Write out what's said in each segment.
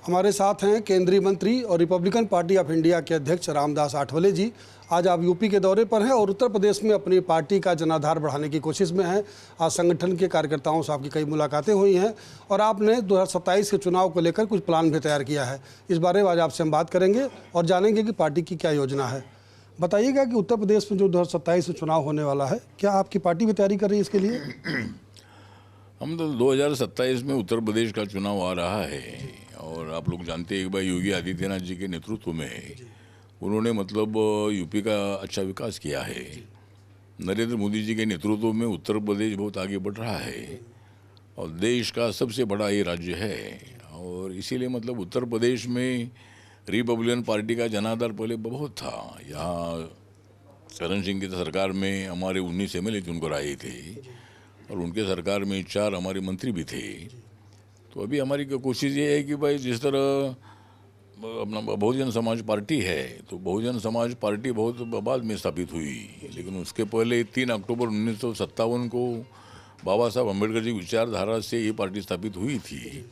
हमारे साथ हैं केंद्रीय मंत्री और रिपब्लिकन पार्टी ऑफ इंडिया के अध्यक्ष रामदास आठवले जी। आज आप यूपी के दौरे पर हैं और उत्तर प्रदेश में अपनी पार्टी का जनाधार बढ़ाने की कोशिश में हैं। आज संगठन के कार्यकर्ताओं से आपकी कई मुलाकातें हुई हैं और आपने 2027 के चुनाव को लेकर कुछ प्लान भी तैयार किया है। इस बारे में आज आपसे हम बात करेंगे और जानेंगे कि पार्टी की क्या योजना है। बताइएगा कि उत्तर प्रदेश में जो 2027 में चुनाव होने वाला है, क्या आपकी पार्टी भी तैयारी कर रही है इसके लिए? हम तो 2027 में उत्तर प्रदेश का चुनाव आ रहा है और आप लोग जानते हैं कि भाई योगी आदित्यनाथ जी के नेतृत्व में उन्होंने मतलब यूपी का अच्छा विकास किया है। नरेंद्र मोदी जी के नेतृत्व में उत्तर प्रदेश बहुत आगे बढ़ रहा है और देश का सबसे बड़ा ये राज्य है और इसीलिए मतलब उत्तर प्रदेश में रिपब्लिकन पार्टी का जनाधार पहले बहुत था। यहाँ चरण सिंह की सरकार में हमारे 19 एमएलए चुनकर आए थे और उनके सरकार में 4 हमारे मंत्री भी थे। तो अभी हमारी कोशिश ये है कि भाई जिस तरह अपना बहुजन समाज पार्टी है तो बहुजन समाज पार्टी बहुत बाद में स्थापित हुई, लेकिन उसके पहले 3 अक्टूबर 1957 को बाबा साहब अम्बेडकर जी विचारधारा से ये पार्टी स्थापित हुई थी।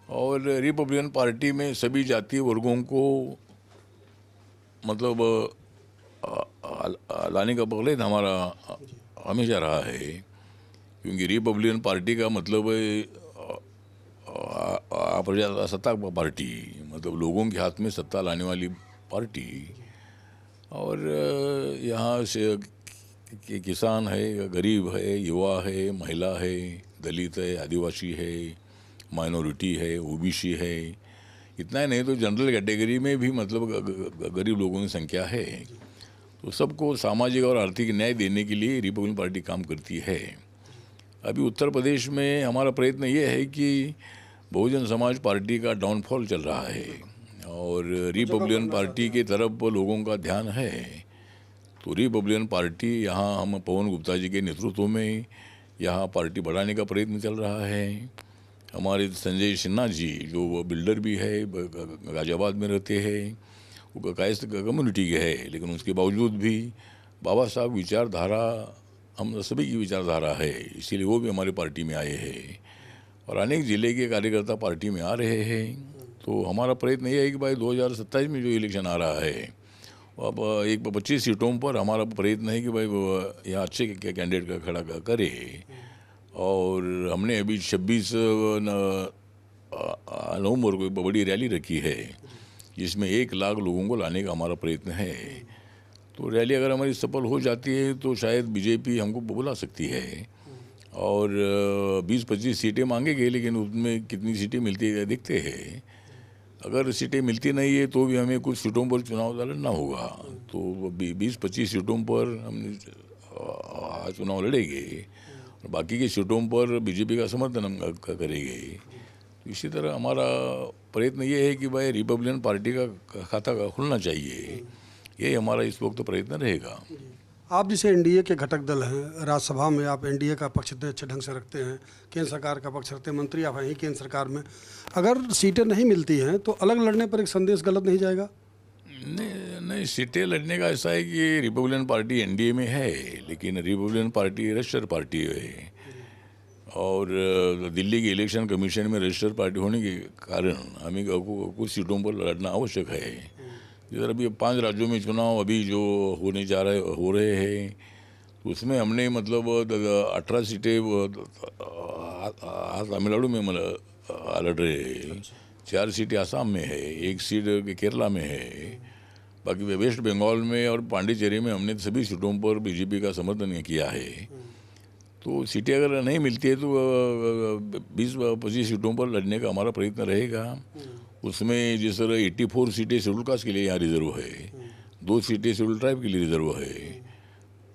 और रिपब्लिकन पार्टी में सभी जातीय वर्गों को मतलब लाने का प्रयत्न हमारा हमेशा रहा है, क्योंकि रिपब्लिकन पार्टी का मतलब प्रजासत्ताक पार्टी, मतलब लोगों के हाथ में सत्ता लाने वाली पार्टी। और यहाँ से किसान है, गरीब है, युवा है, महिला है, दलित है, आदिवासी है, माइनॉरिटी है, ओबीसी है, इतना ही नहीं तो जनरल कैटेगरी में भी मतलब गरीब लोगों की संख्या है। तो सबको सामाजिक और आर्थिक न्याय देने के लिए रिपब्लिकन पार्टी काम करती है। अभी उत्तर प्रदेश में हमारा प्रयत्न ये है कि बहुजन समाज पार्टी का डाउनफॉल चल रहा है और रिपब्लिकन पार्टी की तरफ लोगों का ध्यान है। तो रिपब्लिकन पार्टी यहाँ हम पवन गुप्ता जी के नेतृत्व में यहाँ पार्टी बढ़ाने का प्रयत्न चल रहा है। हमारे संजय सिन्हा जी जो वो बिल्डर भी है, गाजियाबाद में रहते हैं, वो कायस्थ कम्युनिटी के है, लेकिन उसके बावजूद भी बाबा साहब विचारधारा हम सभी की विचारधारा है, इसीलिए वो भी हमारी पार्टी में आए हैं और अनेक ज़िले के कार्यकर्ता पार्टी में आ रहे हैं। तो हमारा प्रयत्न ये है कि भाई 2027 में जो इलेक्शन आ रहा है अब 25 सीटों पर हमारा प्रयत्न है कि भाई यहाँ अच्छे कैंडिडेट का खड़ा करे। और हमने अभी 26 नवंबर को एक बड़ी रैली रखी है जिसमें 1 लाख लोगों को लाने का हमारा प्रयत्न है। तो रैली अगर हमारी सफल हो जाती है तो शायद बीजेपी हमको बुला सकती है और 20-25 सीटें मांगेंगे, लेकिन उसमें कितनी सीटें मिलती है देखते हैं। अगर सीटें मिलती नहीं है तो भी हमें कुछ सीटों पर चुनाव लड़ना होगा। तो 20-25 सीटों पर हम चुनाव लड़ेंगे और बाकी की सीटों पर बीजेपी का समर्थन हम करेंगे। इसी तरह हमारा प्रयत्न ये है कि भाई रिपब्लिकन पार्टी का खाता खुलना चाहिए, ये हमारा इस वक्त प्रयत्न रहेगा। आप जिसे एनडीए के घटक दल हैं, राज्यसभा में आप एनडीए का पक्ष इतने अच्छे ढंग से रखते हैं, केंद्र सरकार का पक्ष रखते हैं, मंत्री आप हैं ही केंद्र सरकार में, अगर सीटें नहीं मिलती हैं तो अलग लड़ने पर एक संदेश गलत नहीं जाएगा? नहीं, सीटें लड़ने का ऐसा है कि रिपब्लिकन पार्टी एनडीए में है, लेकिन रिपब्लिकन पार्टी रजिस्टर्ड पार्टी है और दिल्ली की इलेक्शन कमीशन में रजिस्टर्ड पार्टी होने के कारण हमें कुछ सीटों पर लड़ना आवश्यक है। जिधर अभी 5 राज्यों में चुनाव अभी जो हो रहे हैं तो उसमें हमने मतलब 18 सीटें तमिलनाडु में लड़ रहे हैं, 4 सीटें आसाम में है, 1 सीट केरला में है, बाकी वेस्ट बंगाल में और पांडिचेरी में हमने सभी सीटों पर बीजेपी का समर्थन किया है। तो सीटें अगर नहीं मिलती है तो 20-25 सीटों पर लड़ने का हमारा प्रयत्न रहेगा। उसमें जिस तरह 84 सीटें शेड्यूल कास्ट के लिए यहाँ रिजर्व है, 2 सीटें शेड्यूल ट्राइब के लिए रिजर्व है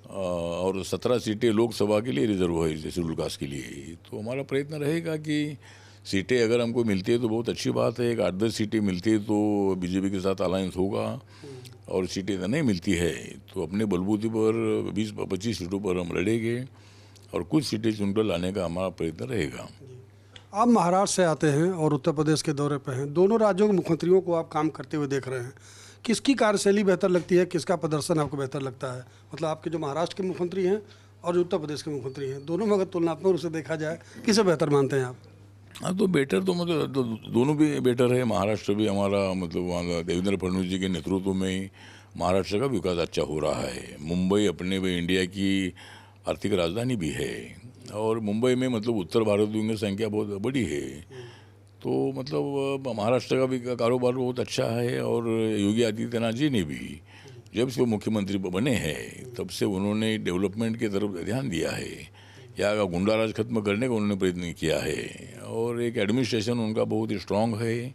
और 17 सीटें लोकसभा के लिए रिजर्व है शेड्यूल कास्ट के लिए। तो हमारा प्रयत्न रहेगा कि सीटें अगर हमको मिलती है तो बहुत अच्छी बात है, 8-10 सीटें मिलती है तो बीजेपी के साथ अलायंस होगा और सीटें नहीं मिलती है तो अपने बलबूते पर 20-25 सीटों पर हम लड़ेंगे और कुछ सीटें चुनकर लाने का हमारा प्रयत्न रहेगा। आप महाराष्ट्र से आते हैं और उत्तर प्रदेश के दौरे पर हैं, दोनों राज्यों के मुख्यमंत्रियों को आप काम करते हुए देख रहे हैं, किसकी कार्यशैली बेहतर लगती है, किसका प्रदर्शन आपको बेहतर लगता है? मतलब आपके जो महाराष्ट्र के मुख्यमंत्री हैं और जो उत्तर प्रदेश के मुख्यमंत्री हैं, दोनों में अगर तुलनात्मक रूप से देखा जाए किसे बेहतर मानते हैं आप? हाँ, तो बेटर तो मतलब तो दोनों भी बेटर है। महाराष्ट्र भी हमारा मतलब वहाँ देवेंद्र फडणवीस जी के नेतृत्व में महाराष्ट्र का विकास अच्छा हो रहा है। मुंबई अपने में इंडिया की आर्थिक राजधानी भी है, और मुंबई में मतलब उत्तर भारतीयों की संख्या बहुत बड़ी है। तो मतलब महाराष्ट्र का भी कारोबार बहुत अच्छा है। और योगी आदित्यनाथ जी ने भी जब से वो मुख्यमंत्री बने हैं तब से उन्होंने डेवलपमेंट की तरफ ध्यान दिया है। यहाँ का गुंडाराज खत्म करने का उन्होंने प्रयत्न किया है, और एक एडमिनिस्ट्रेशन उनका बहुत ही स्ट्रांग है।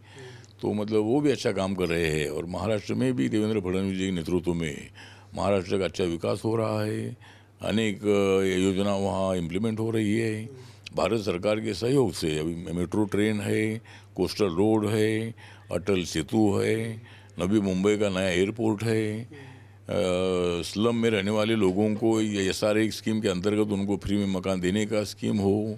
तो मतलब वो भी अच्छा काम कर रहे हैं। और महाराष्ट्र में भी देवेंद्र फडणवीस जी के नेतृत्व में महाराष्ट्र का अच्छा विकास हो रहा है। अनेक योजना वहाँ इम्प्लीमेंट हो रही है भारत सरकार के सहयोग से। अभी मेट्रो ट्रेन है, कोस्टल रोड है, अटल सेतु है, नवी मुंबई का नया एयरपोर्ट है, स्लम में रहने वाले लोगों को ये SRA स्कीम के अंतर्गत उनको फ्री में मकान देने का स्कीम हो,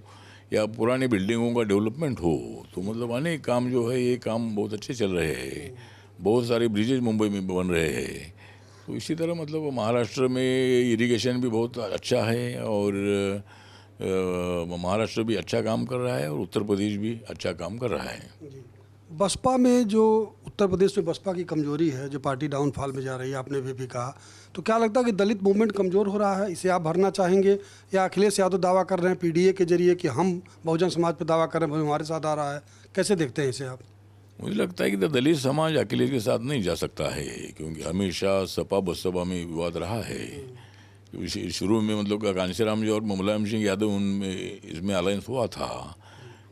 या पुराने बिल्डिंगों का डेवलपमेंट हो। तो मतलब अनेक काम जो है ये काम बहुत अच्छे चल रहे हैं। बहुत सारे ब्रिजेज मुंबई में बन रहे हैं। तो इसी तरह मतलब महाराष्ट्र में इरिगेशन भी बहुत अच्छा है, और महाराष्ट्र भी अच्छा काम कर रहा है, और उत्तर प्रदेश भी अच्छा काम कर रहा है। बसपा में जो उत्तर प्रदेश में बसपा की कमजोरी है, जो पार्टी डाउनफॉल में जा रही है, आपने भी कहा, तो क्या लगता है कि दलित मूवमेंट कमज़ोर हो रहा है, इसे आप भरना चाहेंगे? या अखिलेश यादव दावा कर रहे हैं PDA के जरिए कि हम बहुजन समाज पर दावा कर रहे हैं, वो हमारे साथ आ रहा है, कैसे देखते हैं इसे आप? मुझे लगता है कि दलित समाज अखिलेश के साथ नहीं जा सकता है, क्योंकि हमेशा सपा बसपा में विवाद रहा है। शुरू में मतलब कांशीराम जी और मुलायम सिंह यादव उनमें इसमें अलायंस हुआ था,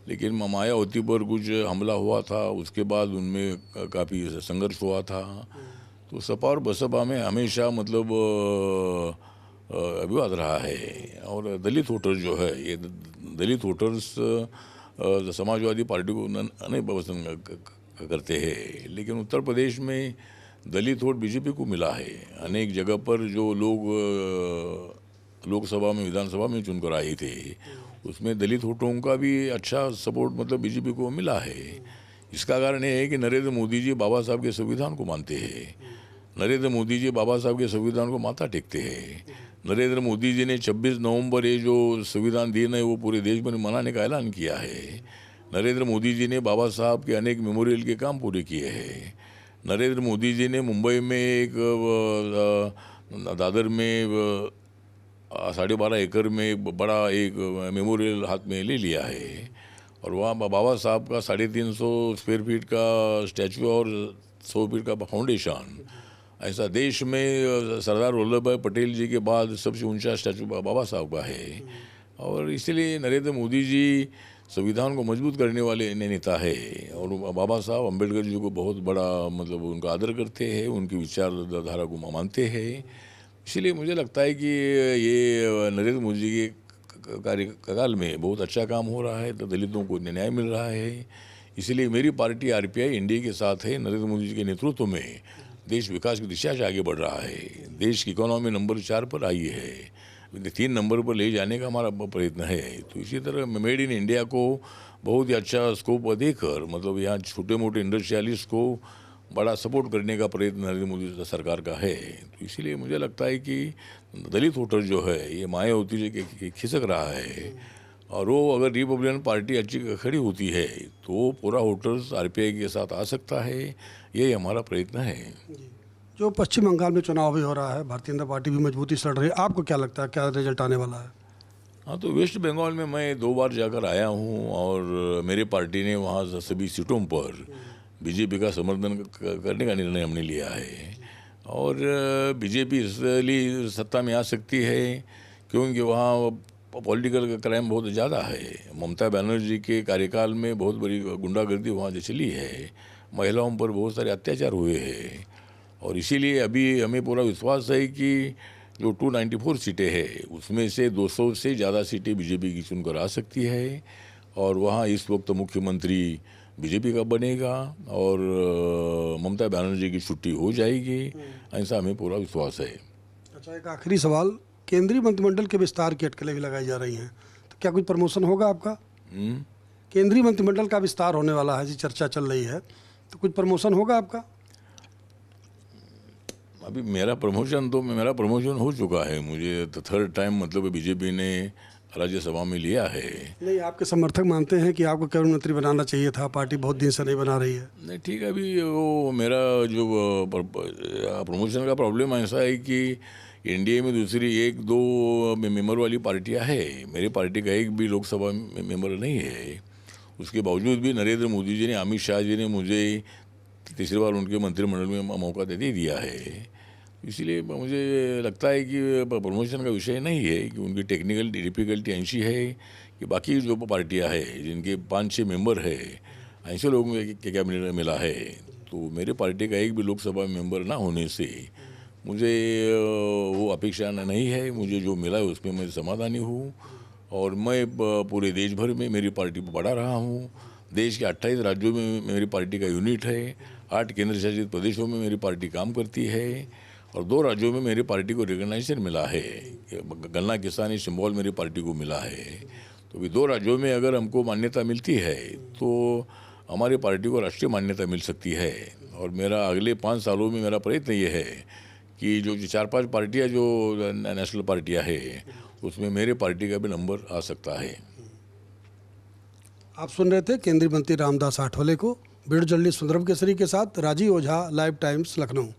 लेकिन मायावती पर कुछ हमला हुआ था, उसके बाद उनमें काफ़ी संघर्ष हुआ था। तो सपा और बसपा में हमेशा मतलब विवाद रहा है। और दलित वोटर जो है, ये दलित वोटर्स समाजवादी पार्टी को नहीं पसंद करते हैं, लेकिन उत्तर प्रदेश में दलित वोट बीजेपी को मिला है। अनेक जगह पर जो लोग लोकसभा में विधानसभा में चुनकर आए थे, उसमें दलित वोटों का भी अच्छा सपोर्ट मतलब बीजेपी को मिला है। इसका कारण ये है कि नरेंद्र मोदी जी बाबा साहब के संविधान को मानते हैं। नरेंद्र मोदी जी बाबा साहब के संविधान को माथा टेकते हैं। नरेंद्र मोदी जी ने 26 नवंबर ये जो संविधान दिन है वो पूरे देश में मनाने का ऐलान किया है। नरेंद्र मोदी जी ने बाबा साहब के अनेक मेमोरियल के काम पूरे किए हैं। नरेंद्र मोदी जी ने मुंबई में एक दादर में 12.5 एकड़ में बड़ा एक मेमोरियल हाथ में ले लिया है, और वहाँ बाबा साहब का 350 स्क्वायर फीट का स्टैचू और 100 फीट का फाउंडेशन। ऐसा देश में सरदार वल्लभ भाई पटेल जी के बाद सबसे ऊंचा स्टैचू बाबा साहब का है। और इसलिए नरेंद्र मोदी जी संविधान को मजबूत करने वाले नेता है, और बाबा साहब अम्बेडकर जी को बहुत बड़ा मतलब उनका आदर करते हैं, उनकी विचारधारा को मानते हैं। इसलिए मुझे लगता है कि ये नरेंद्र मोदी जी के कार्यकाल में बहुत अच्छा काम हो रहा है, तो दलितों को न्याय मिल रहा है। इसलिए मेरी पार्टी RPI इंडिया के साथ है। नरेंद्र मोदी जी के नेतृत्व में देश विकास की दिशा से आगे बढ़ रहा है। देश की इकोनॉमी नंबर 4 पर आई है, 3 नंबर पर ले जाने का हमारा प्रयत्न है। तो इसी तरह मेड इन इंडिया को बहुत ही अच्छा स्कोप देकर मतलब यहाँ छोटे मोटे इंडस्ट्रियलिस्ट को बड़ा सपोर्ट करने का प्रयत्न नरेंद्र मोदी सरकार का है। तो इसीलिए मुझे लगता है कि दलित वोटर जो है ये मायावती जी के खिसक रहा है, और वो अगर रिपब्लिकन पार्टी अच्छी खड़ी होती है तो पूरा वोटर्स RPI के साथ आ सकता है। यही हमारा प्रयत्न है। जो पश्चिम बंगाल में चुनाव भी हो रहा है, भारतीय जनता पार्टी भी मजबूती से लड़ रही है, आपको क्या लगता है क्या रिजल्ट आने वाला है? हाँ, तो वेस्ट बंगाल में मैं 2 बार जाकर आया हूँ, और मेरी पार्टी ने वहाँ सभी सीटों पर बीजेपी का समर्थन करने का निर्णय हमने लिया है। और बीजेपी इसलिए सत्ता में आ सकती है क्योंकि वहाँ पॉलिटिकल क्राइम बहुत ज़्यादा है। ममता बनर्जी के कार्यकाल में बहुत बड़ी गुंडागर्दी वहाँ से चली है, महिलाओं पर बहुत सारे अत्याचार हुए हैं। और इसीलिए अभी हमें पूरा विश्वास है कि जो 294 सीटें हैं उसमें से 200 से ज़्यादा सीटें बीजेपी की चुनकर आ सकती है, और वहाँ इस वक्त मुख्यमंत्री बीजेपी का बनेगा, और ममता बनर्जी की छुट्टी हो जाएगी, ऐसा हमें पूरा विश्वास है। अच्छा, एक आखिरी सवाल, केंद्रीय मंत्रिमंडल के विस्तार की अटकलें भी लगाई जा रही हैं, तो क्या कुछ प्रमोशन होगा आपका? केंद्रीय मंत्रिमंडल का विस्तार होने वाला है जी, चर्चा चल रही है, तो कुछ प्रमोशन होगा आपका? अभी मेरा प्रमोशन हो चुका है। मुझे तो 3rd टाइम मतलब बीजेपी ने राज्यसभा में लिया है। नहीं, आपके समर्थक मानते हैं कि आपको कैबिनेट मंत्री बनाना चाहिए था, पार्टी बहुत दिन से नहीं बना रही है। नहीं ठीक है, अभी वो मेरा जो प्रमोशन का प्रॉब्लम ऐसा है कि एनडीए में दूसरी एक दो मेंबर वाली पार्टियां है, मेरी पार्टी का एक भी लोकसभा में मेंबर नहीं है। उसके बावजूद भी नरेंद्र मोदी जी ने, अमित शाह जी ने मुझे तीसरी बार उनके मंत्रिमंडल में मौका दे दिया है। इसलिए मुझे लगता है कि प्रमोशन का विषय नहीं है कि उनकी टेक्निकल डिफिकल्टी ऐसी है कि बाकी जो पार्टियां हैं जिनके 5-6 मेंबर है, ऐसे लोगों को क्या मिला है। तो मेरे पार्टी का एक भी लोकसभा मेंबर ना होने से मुझे वो अपेक्षा नहीं है। मुझे जो मिला है उसमें मैं समाधानी हूँ और मैं पूरे देश भर में मेरी पार्टी को बढ़ा रहा हूँ। देश के 28 राज्यों में मेरी पार्टी का यूनिट है, 8 केंद्र शासित प्रदेशों में मेरी पार्टी काम करती है और 2 राज्यों में मेरी पार्टी को रिकग्नाइजेशन मिला है। गन्ना किसानी सिंबल मेरी पार्टी को मिला है। तो भी 2 राज्यों में अगर हमको मान्यता मिलती है तो हमारी पार्टी को राष्ट्रीय मान्यता मिल सकती है। और मेरा अगले 5 सालों में मेरा प्रयत्न ये है कि जो 4-5 पार्टियाँ जो नेशनल पार्टियाँ हैं उसमें मेरे पार्टी का भी नंबर आ सकता है। आप सुन रहे थे केंद्रीय मंत्री रामदास आठवले को। वीडियो जर्नलिस्ट सुंदरम केसरी के साथ राजीव ओझा, लाइव टाइम्स, लखनऊ।